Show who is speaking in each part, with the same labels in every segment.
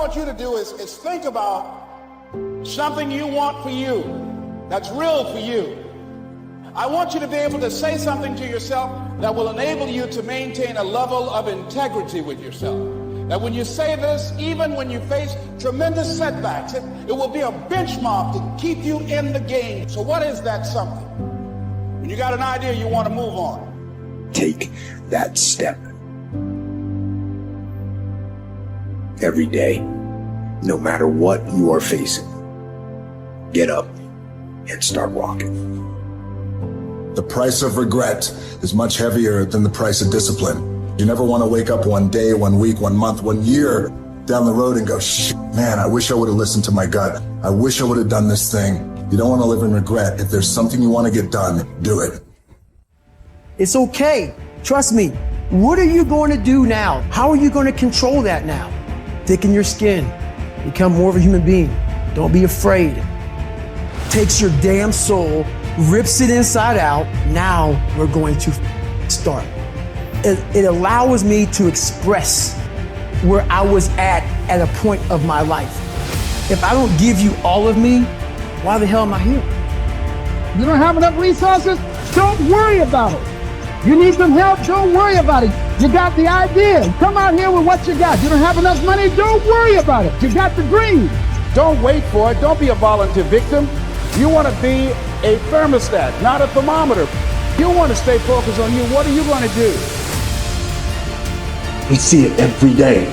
Speaker 1: want you to do is think about something you want for you, that's real for you. I want you to be able to say something to yourself that will enable you to maintain a level of integrity with yourself. That when you say this, even when you face tremendous setbacks, it will be a benchmark to keep you in the game. So what is that something? When you got an idea, you want to move on.
Speaker 2: Take that step. Every day, no matter what you are facing, get up and start walking.
Speaker 3: The price of regret is much heavier than the price of discipline. You never want to wake up one day, 1 week, 1 month, 1 year down the road and go, shit, man, I wish I would have listened to my gut. I wish I would have done this thing. You don't want to live in regret. If there's something you want to get done, do it.
Speaker 4: It's okay. Trust me. What are you going to do now? How are you going to control that now? Thicken your skin. Become more of a human being. Don't be afraid. Takes your damn soul, rips it inside out. Now we're going to start. It allows me to express where I was at a point of my life. If I don't give you all of me, why the hell am I here?
Speaker 5: You don't have enough resources? Don't worry about it. You need some help? Don't worry about it. You got the idea. Come out here with what you got. You don't have enough money? Don't worry about it. You got the dream.
Speaker 1: Don't wait for it. Don't be a volunteer victim. You want to be a thermostat, not a thermometer. You want to stay focused on you. What are you going to do?
Speaker 2: We see it every day.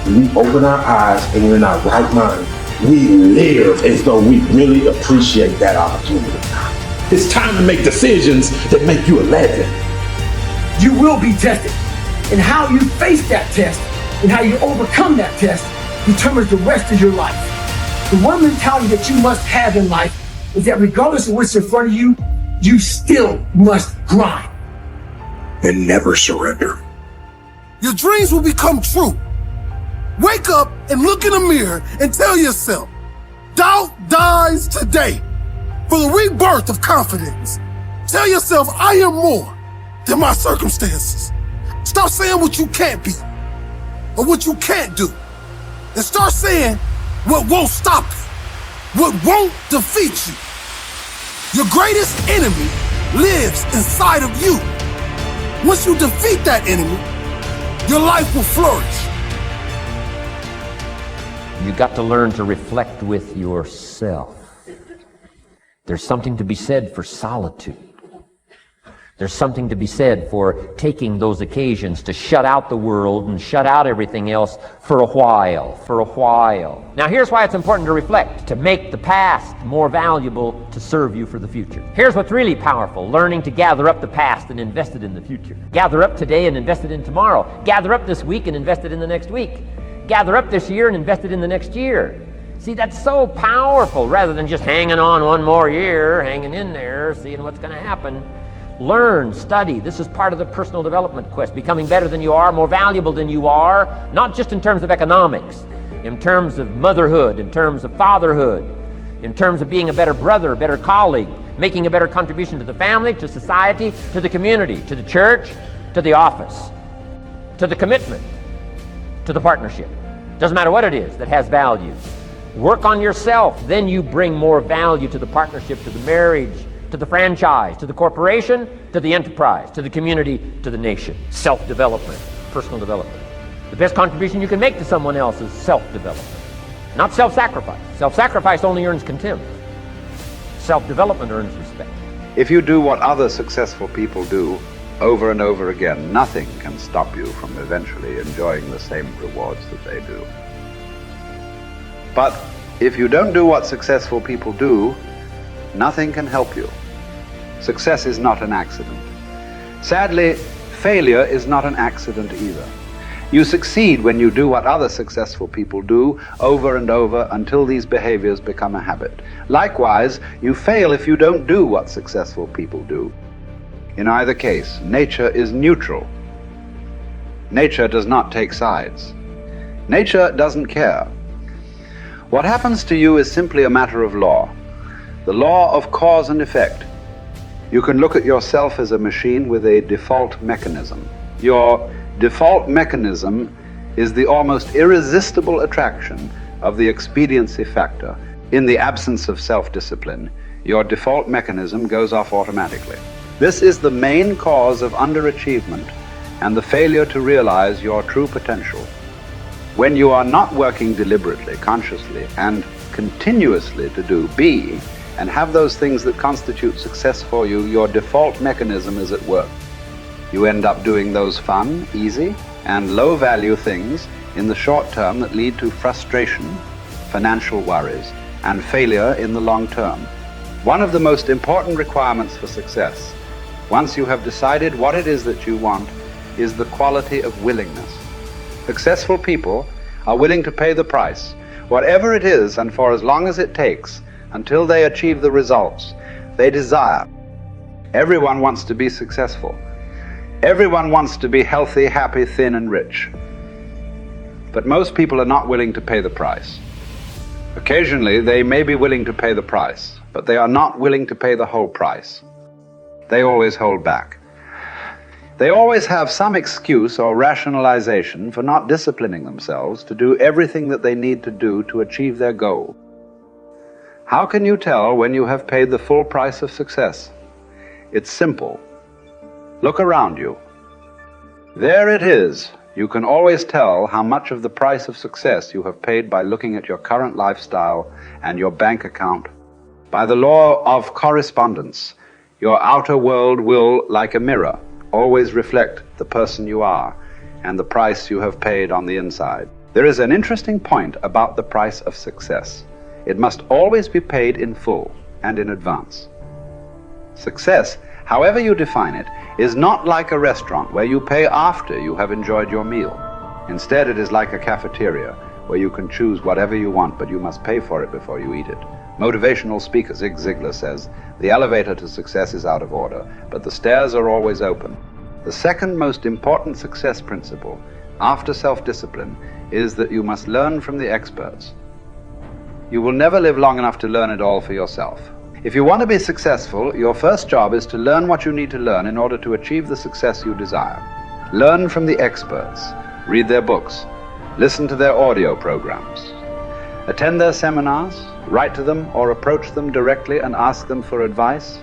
Speaker 2: When we open our eyes and we're in our right mind, we live as though we really appreciate that opportunity. It's time to make decisions that make you a legend.
Speaker 4: You will be tested. And how you face that test and how you overcome that test determines the rest of your life. The one mentality that you must have in life is that regardless of what's in front of you, you still must grind.
Speaker 2: And never surrender.
Speaker 6: Your dreams will become true. Wake up and look in the mirror and tell yourself, doubt dies today for the rebirth of confidence. Tell yourself, I am more than my circumstances. Stop saying what you can't be or what you can't do. And start saying what won't stop you, what won't defeat you. Your greatest enemy lives inside of you. Once you defeat that enemy, your life will flourish.
Speaker 7: You got to learn to reflect with yourself. There's something to be said for solitude. There's something to be said for taking those occasions to shut out the world and shut out everything else for a while. Now here's why it's important to reflect, to make the past more valuable to serve you for the future. Here's what's really powerful, learning to gather up the past and invest it in the future. Gather up today and invest it in tomorrow. Gather up this week and invest it in the next week. Gather up this year and invest it in the next year. See, that's so powerful, rather than just hanging on one more year, hanging in there, seeing what's going to happen. Learn, study. This is part of the personal development quest, becoming better than you are, more valuable than you are, not just in terms of economics, in terms of motherhood, in terms of fatherhood, in terms of being a better brother, a better colleague, making a better contribution to the family, to society, to the community, to the church, to the office, to the commitment, to the partnership. Doesn't matter what it is that has value. Work on yourself, then you bring more value to the partnership, to the marriage, to the franchise, to the corporation, to the enterprise, to the community, to the nation. Self-development, personal development. The best contribution you can make to someone else is self-development, not self-sacrifice. Self-sacrifice only earns contempt. Self-development earns respect.
Speaker 8: If you do what other successful people do over and over again, nothing can stop you from eventually enjoying the same rewards that they do. But if you don't do what successful people do, nothing can help you. Success is not an accident. Sadly, failure is not an accident either. You succeed when you do what other successful people do over and over until these behaviors become a habit. Likewise, you fail if you don't do what successful people do. In either case, nature is neutral. Nature does not take sides. Nature doesn't care. What happens to you is simply a matter of law. The law of cause and effect. You can look at yourself as a machine with a default mechanism. Your default mechanism is the almost irresistible attraction of the expediency factor. In the absence of self-discipline, your default mechanism goes off automatically. This is the main cause of underachievement and the failure to realize your true potential. When you are not working deliberately, consciously, and continuously to do, be, and have those things that constitute success for you, your default mechanism is at work. You end up doing those fun, easy, and low-value things in the short term that lead to frustration, financial worries, and failure in the long term. One of the most important requirements for success, once you have decided what it is that you want, is the quality of willingness. Successful people are willing to pay the price, whatever it is and for as long as it takes, until they achieve the results they desire. Everyone wants to be successful. Everyone wants to be healthy, happy, thin, and rich. But most people are not willing to pay the price. Occasionally, they may be willing to pay the price, but they are not willing to pay the whole price. They always hold back. They always have some excuse or rationalization for not disciplining themselves to do everything that they need to do to achieve their goal. How can you tell when you have paid the full price of success? It's simple. Look around you. There it is. You can always tell how much of the price of success you have paid by looking at your current lifestyle and your bank account. By the law of correspondence, your outer world will, like a mirror, always reflect the person you are and the price you have paid on the inside. There is an interesting point about the price of success. It must always be paid in full and in advance. Success, however you define it, is not like a restaurant where you pay after you have enjoyed your meal. Instead, it is like a cafeteria where you can choose whatever you want, but you must pay for it before you eat it. Motivational speaker Zig Ziglar says, "The elevator to success is out of order, but the stairs are always open." The second most important success principle, after self-discipline, is that you must learn from the experts. You will never live long enough to learn it all for yourself. If you want to be successful, your first job is to learn what you need to learn in order to achieve the success you desire. Learn from the experts. Read their books. Listen to their audio programs. Attend their seminars. Write to them or approach them directly and ask them for advice.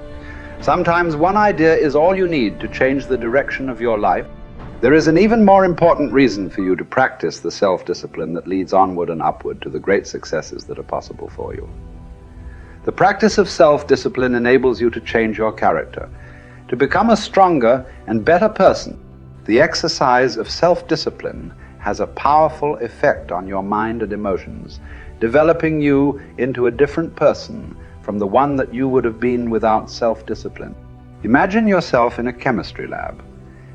Speaker 8: Sometimes one idea is all you need to change the direction of your life. There is an even more important reason for you to practice the self-discipline that leads onward and upward to the great successes that are possible for you. The practice of self-discipline enables you to change your character, to become a stronger and better person. The exercise of self-discipline has a powerful effect on your mind and emotions, developing you into a different person from the one that you would have been without self-discipline. Imagine yourself in a chemistry lab.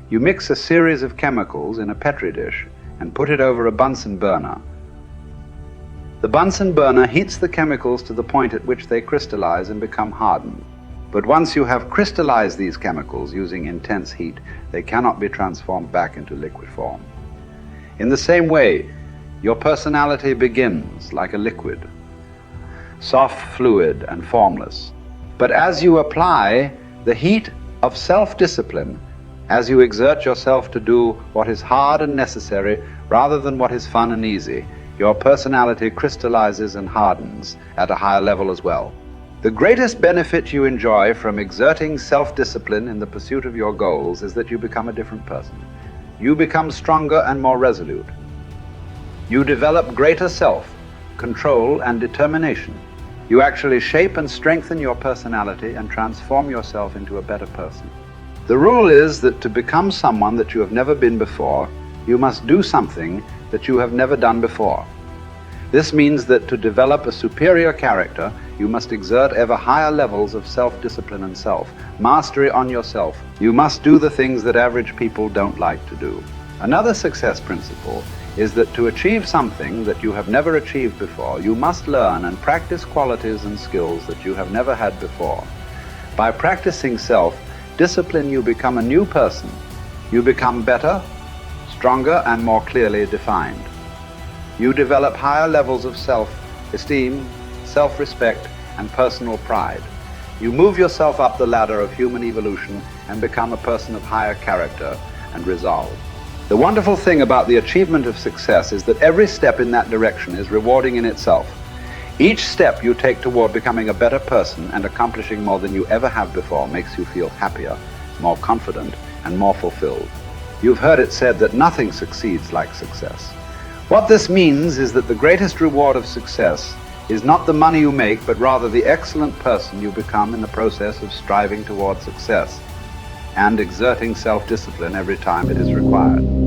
Speaker 8: You mix a series of chemicals in a Petri dish and put it over a Bunsen burner. The Bunsen burner heats the chemicals to the point at which they crystallize and become hardened. But once you have crystallized these chemicals using intense heat, they cannot be transformed back into liquid form. In the same way, your personality begins like a liquid, soft, fluid, and formless. But as you apply the heat of self-discipline, as you exert yourself to do what is hard and necessary rather than what is fun and easy, your personality crystallizes and hardens at a higher level as well. The greatest benefit you enjoy from exerting self-discipline in the pursuit of your goals is that you become a different person. You become stronger and more resolute. You develop greater self-control and determination. You actually shape and strengthen your personality and transform yourself into a better person. The rule is that to become someone that you have never been before, you must do something that you have never done before. This means that to develop a superior character, you must exert ever higher levels of self-discipline and self-mastery on yourself. You must do the things that average people don't like to do. Another success principle is that to achieve something that you have never achieved before, you must learn and practice qualities and skills that you have never had before. By practicing self-discipline, you become a new person. You become better, stronger, and more clearly defined. You develop higher levels of self-esteem, self-respect, and personal pride. You move yourself up the ladder of human evolution and become a person of higher character and resolve. The wonderful thing about the achievement of success is that every step in that direction is rewarding in itself. Each step you take toward becoming a better person and accomplishing more than you ever have before makes you feel happier, more confident, and more fulfilled. You've heard it said that nothing succeeds like success. What this means is that the greatest reward of success is not the money you make, but rather the excellent person you become in the process of striving toward success and exerting self-discipline every time it is required.